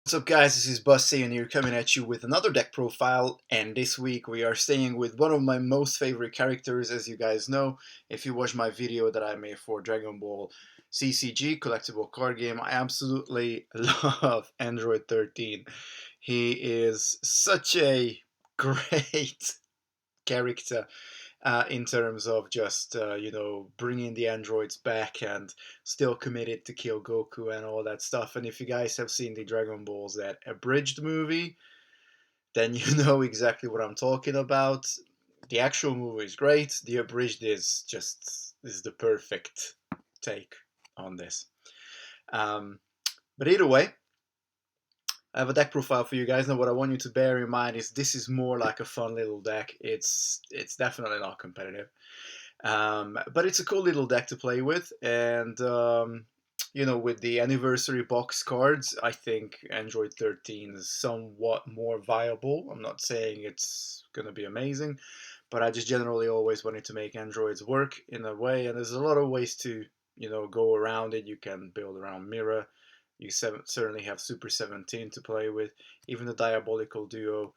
What's up guys, this is Saiyan here coming at you with another deck profile, and this week we are staying with one of my most favorite characters. As you guys know, if you watch my video that I made for Dragon Ball CCG, collectible card game, I absolutely love Android 13. He is such a great character in terms of just bringing the androids back and still committed to kill Goku and all that stuff. And if you guys have seen the Dragon Balls that abridged movie, then you know exactly what I'm talking about. The actual movie is great. The abridged is the perfect take on this. But either way, I have a deck profile for you guys. Now, what I want you to bear in mind is this is more like a fun little deck. It's definitely not competitive, but it's a cool little deck to play with. And with the anniversary box cards, I think Android 13 is somewhat more viable. I'm not saying it's gonna be amazing, but I just generally always wanted to make androids work in a way. And there's a lot of ways to go around it. You can build around Mirror. You certainly have Super 17 to play with. Even the Diabolical Duo,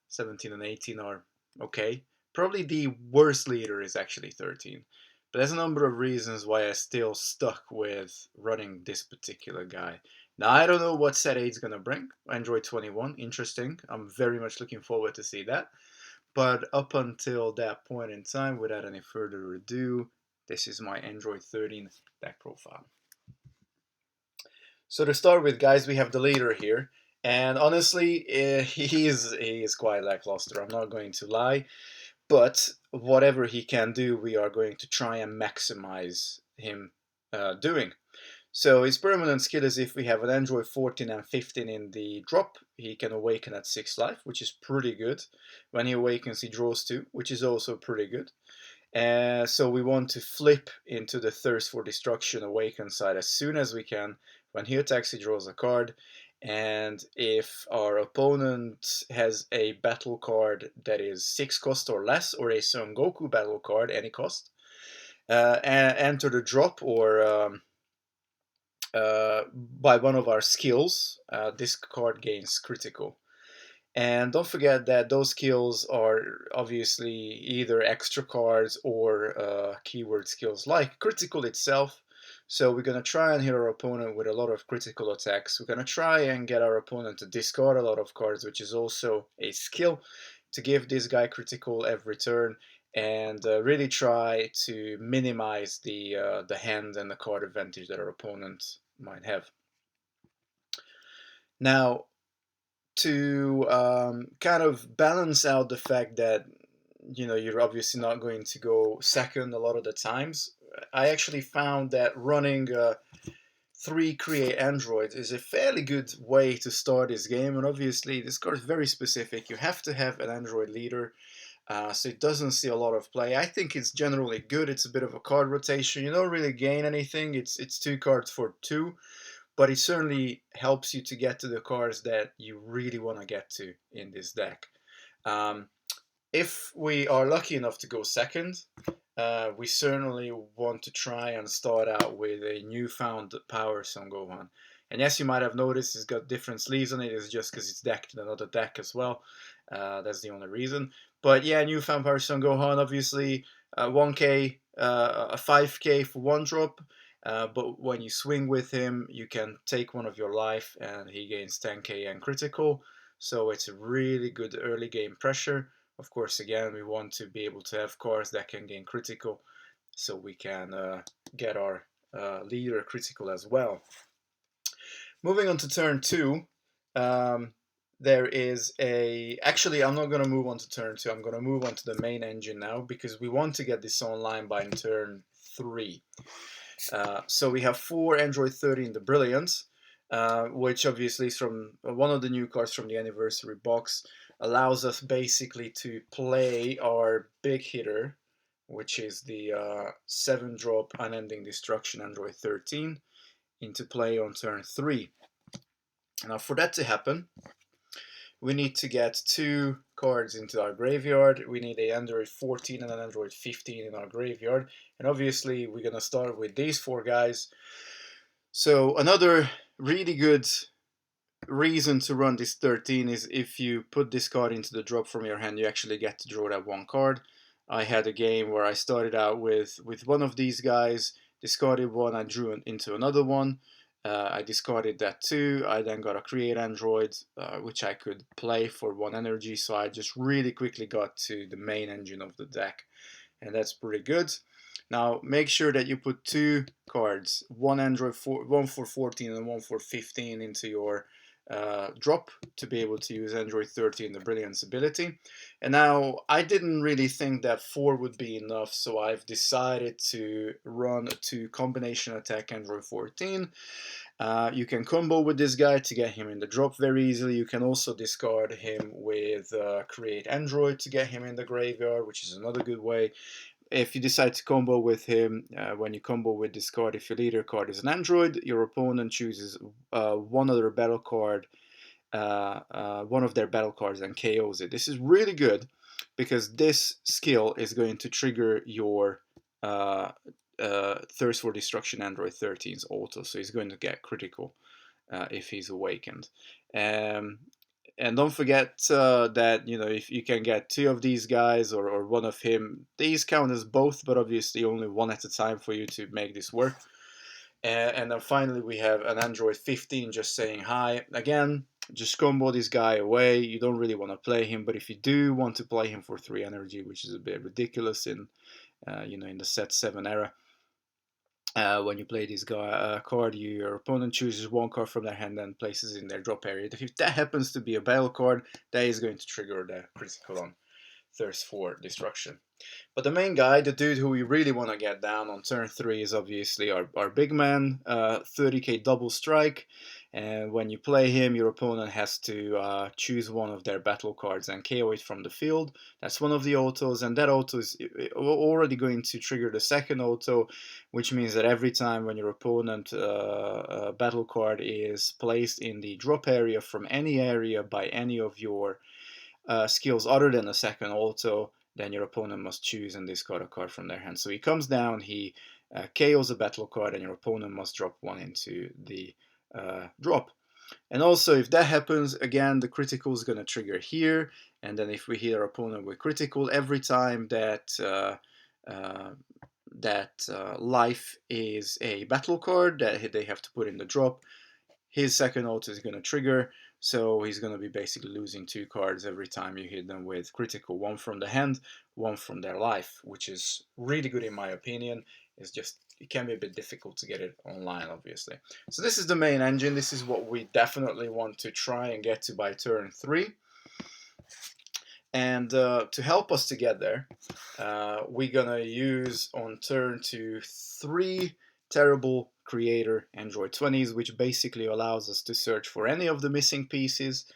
17 and 18 are okay. Probably the worst leader is actually 13. But there's a number of reasons why I still stuck with running this particular guy. Now, I don't know what set 8 is going to bring. Android 21, interesting. I'm very much looking forward to see that. But up until that point in time, without any further ado, this is my Android 13 deck profile. So to start with, guys, we have the leader here, and honestly, he is quite lackluster. I'm not going to lie, but whatever he can do, we are going to try and maximize him doing. So his permanent skill is if we have an Android 14 and 15 in the drop, he can awaken at 6 life, which is pretty good. When he awakens, he draws 2, which is also pretty good. So we want to flip into the Thirst for Destruction Awaken side as soon as we can. When he attacks, he draws a card. And if our opponent has a battle card that is 6 cost or less, or a Son Goku battle card, any cost, enter the drop or by one of our skills, this card gains critical. And don't forget that those skills are obviously either extra cards or keyword skills like critical itself. So we're going to try and hit our opponent with a lot of critical attacks. We're going to try and get our opponent to discard a lot of cards, which is also a skill, to give this guy critical every turn, and really try to minimize the hand and the card advantage that our opponent might have. Now, to kind of balance out the fact that you're obviously not going to go second a lot of the times, I actually found that running 3 create androids is a fairly good way to start this game. And obviously this card is very specific. You have to have an android leader, so it doesn't see a lot of play. I think it's generally good. It's a bit of a card rotation. You don't really gain anything. It's 2 cards for 2, but it certainly helps you to get to the cards that you really want to get to in this deck. If we are lucky enough to go second, we certainly want to try and start out with a newfound power Son Gohan. And yes, you might have noticed it's got different sleeves on it. It's just because it's decked in another deck as well. That's the only reason. But yeah, newfound power Son Gohan, obviously 1k, a 5k for 1 drop. But when you swing with him, you can take 1 of your life and he gains 10k and critical. So it's a really good early game pressure. Of course, again, we want to be able to have cards that can gain critical, so we can get our leader critical as well. Moving on to turn 2, there is a... Actually, I'm not going to move on to turn 2. I'm going to move on to the main engine now, because we want to get this online by turn 3. So we have 4 Android 30 in the Brilliant, which obviously is from one of the new cards from the anniversary box. Allows us basically to play our big hitter, which is the 7-drop Unending Destruction Android 13, into play on turn 3. Now, for that to happen, we need to get 2 cards into our graveyard. We need a Android 14 and an Android 15 in our graveyard. And obviously, we're going to start with these 4 guys. So another really good reason to run this 13 is if you put this card into the drop from your hand, you actually get to draw that one card. I had a game where I started out with one of these guys, discarded one, I drew into another one. I discarded that too. I then got a create android, which I could play for 1 energy. So I just really quickly got to the main engine of the deck, and that's pretty good. Now make sure that you put 2 cards, one for 14 and one for 15, into your drop to be able to use Android 13, the Brilliance ability. And now I didn't really think that 4 would be enough, so I've decided to run a 2 combination attack Android 14. You can combo with this guy to get him in the drop very easily. You can also discard him with Create Android to get him in the graveyard, which is another good way. If you decide to combo with him, when you combo with this card, if your leader card is an android, your opponent chooses one other battle card, one of their battle cards, and KOs it. This is really good because this skill is going to trigger your Thirst for Destruction Android 13's auto, so he's going to get critical if he's awakened. Um, and don't forget that if you can get 2 of these guys or one of him, these count as both, but obviously only one at a time for you to make this work. And then finally we have an Android 15 just saying hi. Again, just combo this guy away. You don't really want to play him, but if you do want to play him for 3 energy, which is a bit ridiculous in in the set 7 era, when you play this guy card, your opponent chooses 1 card from their hand and places it in their drop area. If that happens to be a battle card, that is going to trigger the critical on Thirst for Destruction. But the main guy, the dude who we really want to get down on turn 3, is obviously our big man, 30k double strike. And when you play him, your opponent has to choose one of their battle cards and KO it from the field. That's one of the autos, and that auto is already going to trigger the second auto, which means that every time when your opponent battle card is placed in the drop area from any area by any of your skills other than a second auto, then your opponent must choose and discard a card from their hand. So he comes down, he KOs a battle card, and your opponent must drop one into the drop. And also, if that happens, again, the critical is going to trigger here. And then if we hit our opponent with critical, every time that life is a battle card that they have to put in the drop, his second auto is going to trigger. So he's going to be basically losing 2 cards every time you hit them with critical. 1 from the hand, 1 from their life, which is really good in my opinion. It's just, it can be a bit difficult to get it online, obviously. So this is the main engine. This is what we definitely want to try and get to by turn 3. And to help us to get there, we're gonna use on turn 2 3 terrible creator Android 20s, which basically allows us to search for any of the missing pieces.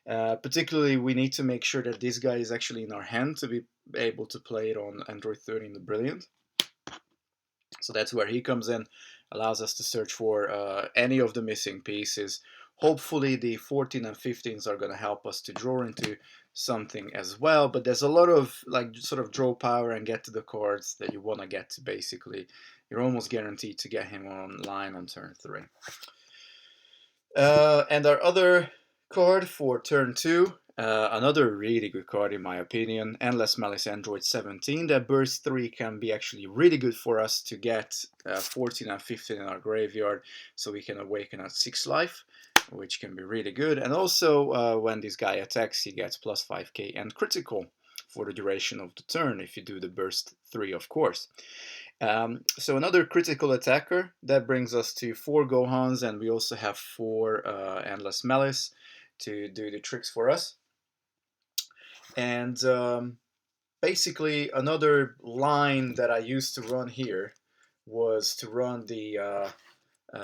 Particularly, we need to make sure that this guy is actually in our hand to be able to play it on Android 13 the Brilliant. So that's where he comes in, allows us to search for any of the missing pieces. Hopefully the 14 and 15s are going to help us to draw into something as well, but there's a lot of sort of draw power and get to the cards that you want to get to. Basically, you're almost guaranteed to get him online on turn 3. And our other card for turn 2, another really good card in my opinion, Endless Malice Android 17. That burst 3 can be actually really good for us to get 14 and 15 in our graveyard, so we can awaken at 6 life, which can be really good. And also when this guy attacks, he gets plus 5k and critical for the duration of the turn, if you do the burst 3, of course. So another critical attacker, that brings us to 4 Gohans, and we also have 4 Endless Malice to do the tricks for us. And basically another line that I used to run here was to run the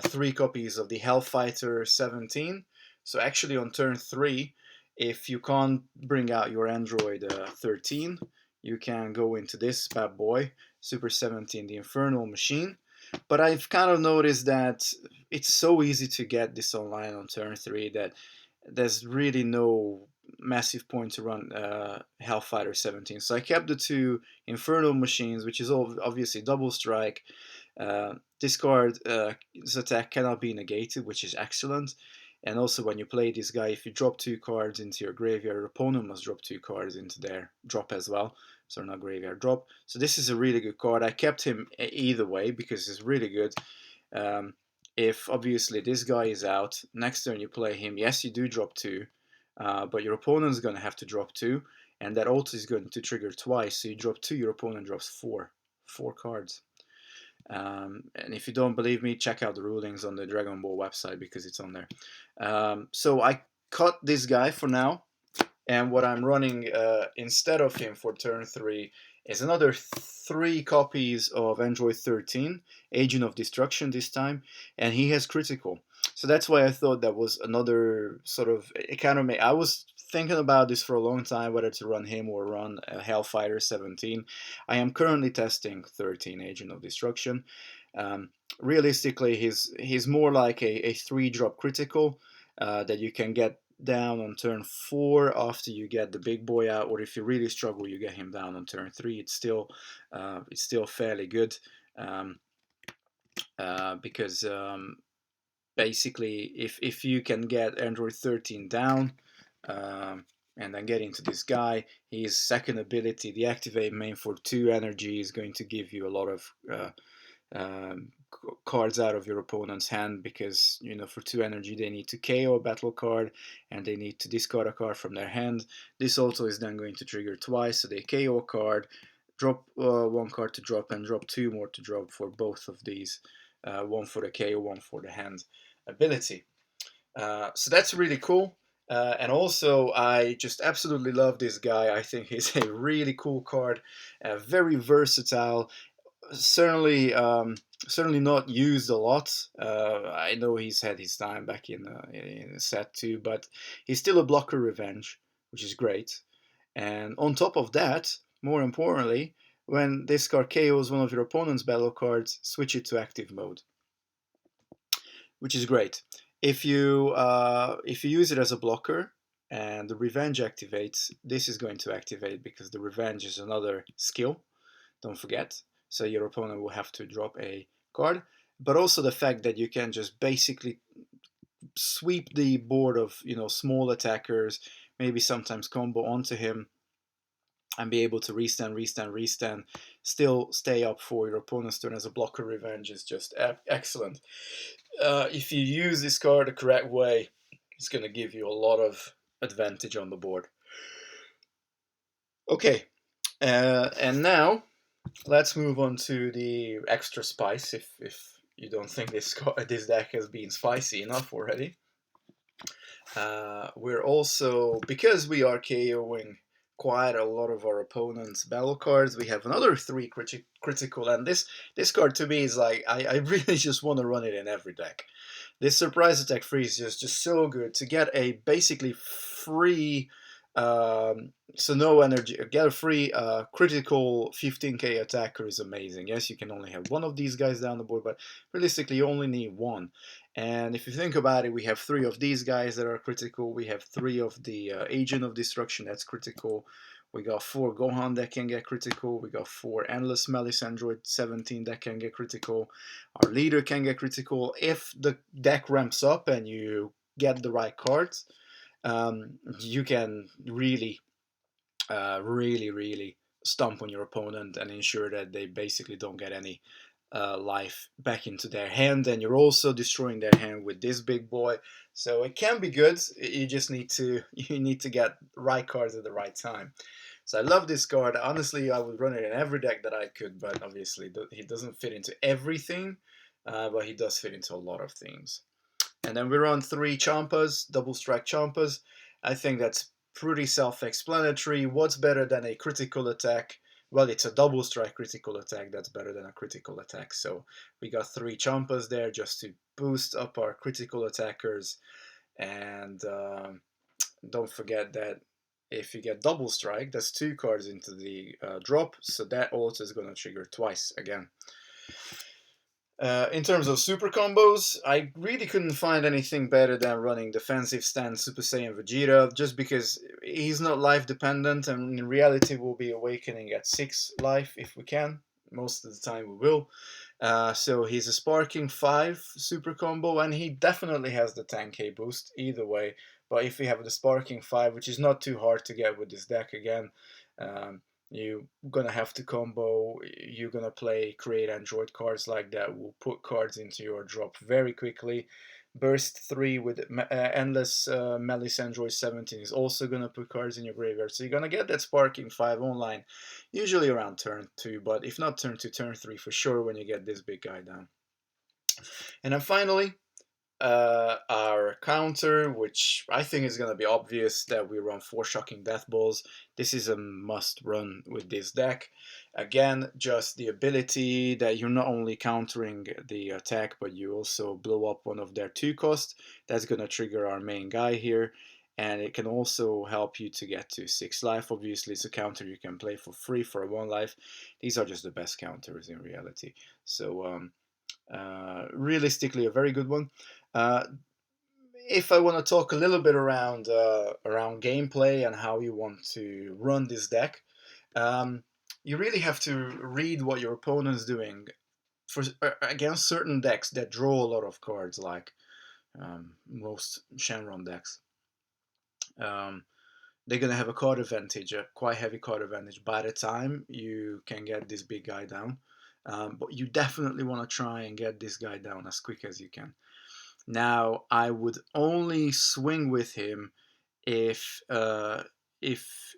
3 copies of the Hellfighter 17. So actually on turn 3, if you can't bring out your Android 13, you can go into this bad boy, Super 17, the Infernal Machine. But I've kind of noticed that it's so easy to get this online on turn 3 that there's really no massive point to run Hellfighter 17. So I kept the 2 Infernal Machines, which is obviously double strike. This card's attack cannot be negated, which is excellent. And also when you play this guy, if you drop 2 cards into your graveyard, your opponent must drop 2 cards into their drop as well. So not graveyard drop. So this is a really good card. I kept him either way because it's really good. If obviously this guy is out, next turn you play him, yes, you do drop 2, but your opponent's going to have to drop 2, and that also is going to trigger twice. So you drop 2, your opponent drops 4 cards. And if you don't believe me, check out the rulings on the Dragon Ball website because it's on there. So I cut this guy for now, and what I'm running instead of him for turn 3 is another 3 copies of Android 13, Agent of Destruction this time, and he has critical. So that's why I thought that was another sort of, it kind of made, I was thinking about this for a long time, whether to run him or run Hellfighter 17. I am currently testing 13 Agent of Destruction. Realistically, he's more like a 3-drop critical that you can get down on turn 4 after you get the big boy out, or if you really struggle, you get him down on turn 3. It's still fairly good because basically if you can get Android 13 down and then get into this guy, his second ability, the activate main for 2 energy, is going to give you a lot of cards out of your opponent's hand, because for 2 energy they need to KO a battle card and they need to discard a card from their hand. This also is then going to trigger twice, so they KO a card, drop 1 card to drop, and drop 2 more to drop for both of these, 1 for the KO, 1 for the hand ability. So that's really cool. And also, I just absolutely love this guy. I think he's a really cool card, very versatile. Certainly not used a lot. I know he's had his time back in set 2, but he's still a blocker revenge, which is great. And on top of that, more importantly, when this card KOs one of your opponent's battle cards, switch it to active mode, which is great. If you use it as a blocker and the revenge activates, this is going to activate because the revenge is another skill. Don't forget. So your opponent will have to drop a card, but also the fact that you can just basically sweep the board of small attackers, maybe sometimes combo onto him, and be able to restand, still stay up for your opponent's turn as a blocker revenge is just excellent. If you use this card the correct way, it's going to give you a lot of advantage on the board. Okay, and now let's move on to the extra spice, if you don't think this deck has been spicy enough already. We're also, because we are KOing quite a lot of our opponent's battle cards, we have another 3 critical, and this card to me is like, I really just want to run it in every deck. This surprise attack free is just so good to get a basically free, so no energy, get a free critical 15k attacker is amazing. Yes, you can only have 1 of these guys down the board, but realistically you only need 1. And if you think about it, we have 3 of these guys that are critical, we have 3 of the Agent of Destruction that's critical, we got 4 Gohan that can get critical, we got 4 Endless Malice Android 17 that can get critical, our leader can get critical. If the deck ramps up and you get the right cards, you can really stomp on your opponent and ensure that they basically don't get any life back into their hand, and you're also destroying their hand with this big boy. So it can be good. You just need to get right cards at the right time. So I love this card. Honestly, I would run it in every deck that I could, but obviously he doesn't fit into everything, but he does fit into a lot of things. And then we run 3 Champas, double strike Champas. I think that's pretty self-explanatory. What's better than a critical attack? Well, it's a double strike critical attack that's better than a critical attack. So we got 3 Champas there just to boost up our critical attackers. And don't forget that if you get double strike, that's 2 cards into the drop. So that also is going to trigger twice again. In terms of super combos, I really couldn't find anything better than running defensive stance Super Saiyan Vegeta, just because he's not life dependent, and in reality we'll be awakening at 6 life if we can. Most of the time we will. So he's a Sparking 5 super combo, and he definitely has the 10k boost either way. But if you have the Sparking 5, which is not too hard to get with this deck again, you're gonna have to combo, you're gonna play create android cards like that, will put cards into your drop very quickly. Burst 3 with Endless Melis Android 17 is also gonna put cards in your graveyard. So you're gonna get that Sparking 5 online, usually around turn 2, but if not turn 2, turn 3 for sure when you get this big guy down. And then finally, our counter, which I think is going to be obvious that we run 4 Shocking Death Balls. This is a must run with this deck. Again, just the ability that you're not only countering the attack, but you also blow up one of their 2 cost. That's going to trigger our main guy here. And it can also help you to get to 6 life. Obviously, it's a counter you can play for free for a 1 life. These are just the best counters in reality. So, realistically, a very good one. Uh, if I want to talk a little bit around gameplay and how you want to run this deck, um, you really have to read what your opponent's doing for against certain decks that draw a lot of cards, like most Shenron decks. Um, they're gonna have a card advantage, a quite heavy card advantage by the time you can get this big guy down. But you definitely want to try and get this guy down as quick as you can. Now, I would only swing with him if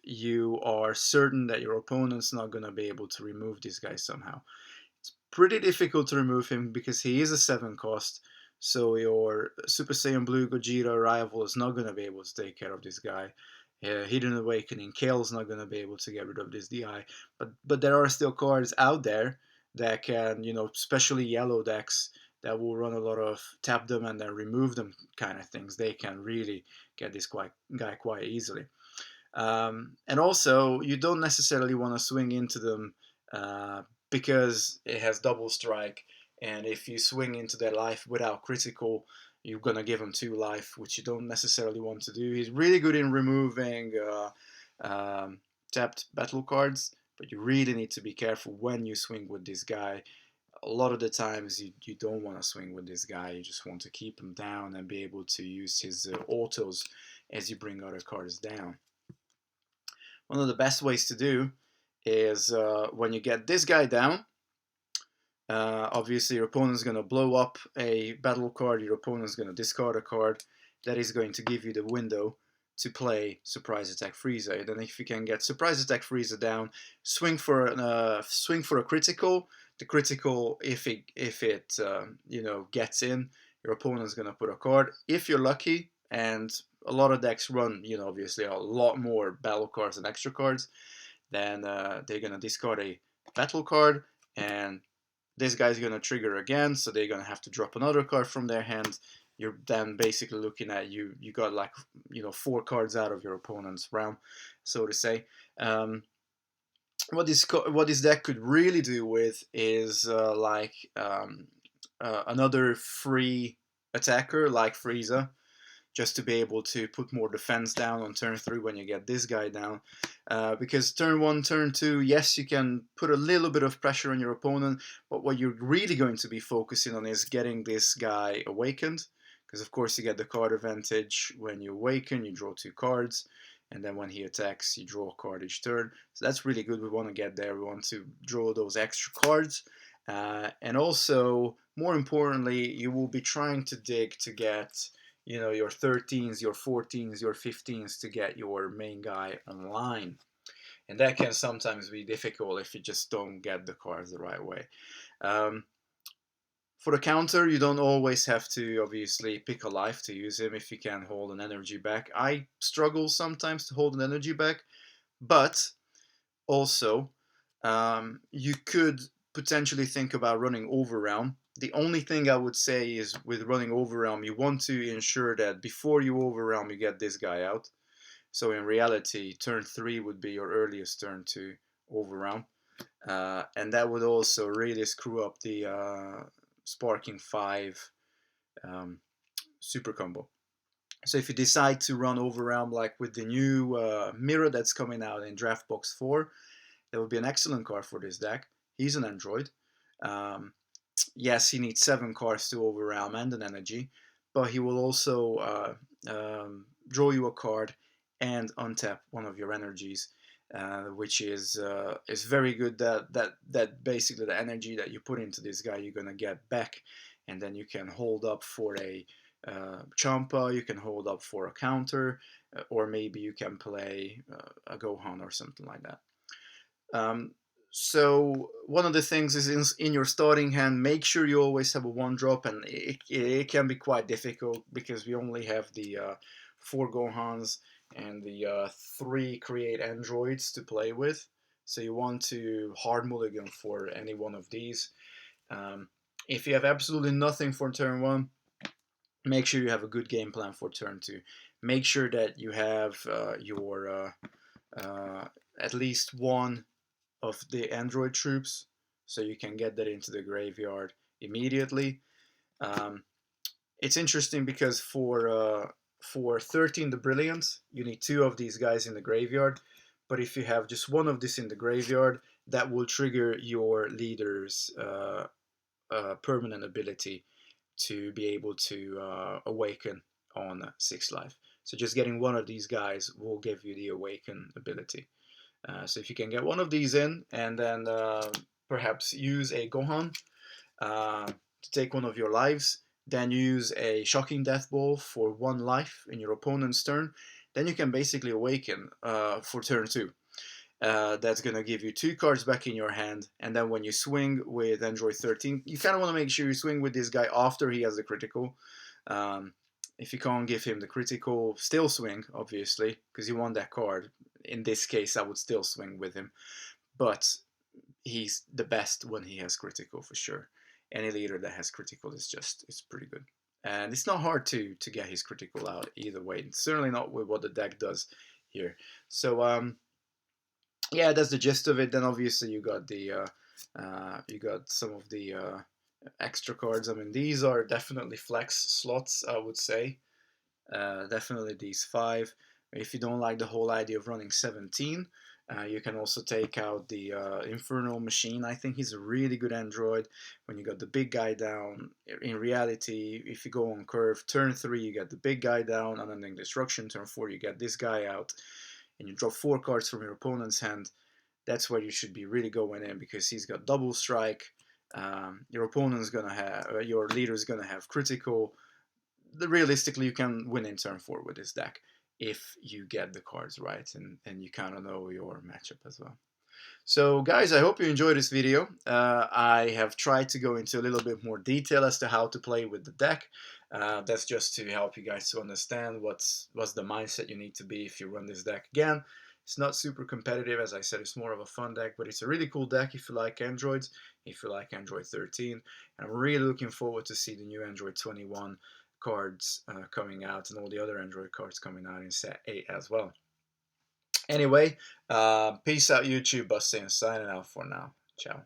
you are certain that your opponent's not going to be able to remove this guy somehow. It's pretty difficult to remove him because he is a 7 cost, so your Super Saiyan Blue Gogeta rival is not going to be able to take care of this guy. Hidden Awakening Kale's not going to be able to get rid of this DI, but there are still cards out there that can, especially yellow decks that will run a lot of tap them and then remove them kind of things. They can really get this guy quite easily. And also, you don't necessarily want to swing into them uh, because it has double strike. And if you swing into their life without critical, you're going to give him 2 life, which you don't necessarily want to do. He's really good in removing tapped battle cards, but you really need to be careful when you swing with this guy. A lot of the times you don't want to swing with this guy. You just want to keep him down and be able to use his autos as you bring other cards down. One of the best ways to do is when you get this guy down, obviously your opponent's going to blow up a battle card, your opponent's going to discard a card. That is going to give you the window to play Surprise Attack Frieza. Then if you can get Surprise Attack Frieza down, swing for a critical. The critical, if it gets in, your opponent's going to put a card. If you're lucky, and a lot of decks run, obviously a lot more battle cards and extra cards, then they're going to discard a battle card, and this guy's going to trigger again, so they're going to have to drop another card from their hand. You're then basically looking at you got like 4 cards out of your opponent's round, so to say. What this deck could really do with is another free attacker like Frieza, just to be able to put more defense down on turn 3 when you get this guy down. Because turn 1, turn 2, yes, you can put a little bit of pressure on your opponent, but what you're really going to be focusing on is getting this guy awakened. Because of course you get the card advantage when you awaken, you draw 2 cards, and then when he attacks, you draw a card each turn. So that's really good. We want to get there. We want to draw those extra cards. And also, more importantly, you will be trying to dig to get your 13s, your 14s, your 15s to get your main guy online. And that can sometimes be difficult if you just don't get the cards the right way. For the counter, you don't always have to obviously pick a life to use him if you can hold an energy back. I struggle sometimes to hold an energy back, but also you could potentially think about running Overrealm. The only thing I would say is with running Overrealm, you want to ensure that before you Overrealm, you get this guy out. So in reality, turn 3 would be your earliest turn to Overrealm. And that would also really screw up the Sparking 5 super combo. So if you decide to run Overrealm like with the new mirror that's coming out in Draft Box 4, that would be an excellent card for this deck. He's an android. yes, he needs 7 cards to overwhelm and an energy, but he will also draw you a card and untap one of your energies, which is very good. That basically the energy that you put into this guy, you're gonna get back, and then you can hold up for a Champa, you can hold up for a counter, or maybe you can play a Gohan or something like that. Um, so one of the things is in your starting hand, make sure you always have a 1-drop, and it can be quite difficult because we only have the 4 Gohans and the 3 create androids to play with. So you want to hard mulligan for any one of these. Um, if you have absolutely nothing for turn 1, make sure you have a good game plan for turn 2. Make sure that you have your at least one of the android troops, so you can get that into the graveyard immediately. Um, it's interesting because for 13 the Brilliant, you need 2 of these guys in the graveyard. But if you have just one of this in the graveyard, that will trigger your leader's permanent ability to be able to awaken on 6 life. So just getting one of these guys will give you the awaken ability. So if you can get one of these in, and then perhaps use a Gohan to take one of your lives, then use a Shocking Death Ball for 1 life in your opponent's turn, then you can basically awaken for turn 2. That's going to give you 2 cards back in your hand, and then when you swing with Android 13, you kind of want to make sure you swing with this guy after he has the critical. Um, if you can't give him the critical, still swing, obviously, because you want that card. In this case, I would still swing with him, but he's the best when he has critical for sure. Any leader that has critical is just, it's pretty good. And it's not hard to get his critical out either way. Certainly not with what the deck does here. So yeah, that's the gist of it. Then obviously you got some of the extra cards. I mean, these are definitely flex slots, I would say. Definitely these 5. If you don't like the whole idea of running 17, you can also take out the Infernal Machine. I think he's a really good android when you got the big guy down. In reality, if you go on curve, turn 3 you get the big guy down, Unending Destruction, turn 4 you get this guy out, and you draw 4 cards from your opponent's hand. That's where you should be really going in, because he's got double strike. Your opponent's gonna have, your leader's gonna have critical. Realistically, you can win in turn 4 with this deck if you get the cards right, and you kind of know your matchup as well. So guys, I hope you enjoyed this video. I have tried to go into a little bit more detail as to how to play with the deck. That's just to help you guys to understand what's the mindset you need to be if you run this deck. Again, it's not super competitive, as I said, it's more of a fun deck, but it's a really cool deck if you like Androids, if you like Android 13. And I'm really looking forward to see the new Android 21 cards coming out, and all the other Android cards coming out in set 8 as well. Anyway, peace out YouTube, Saiyan signing out for now. Ciao.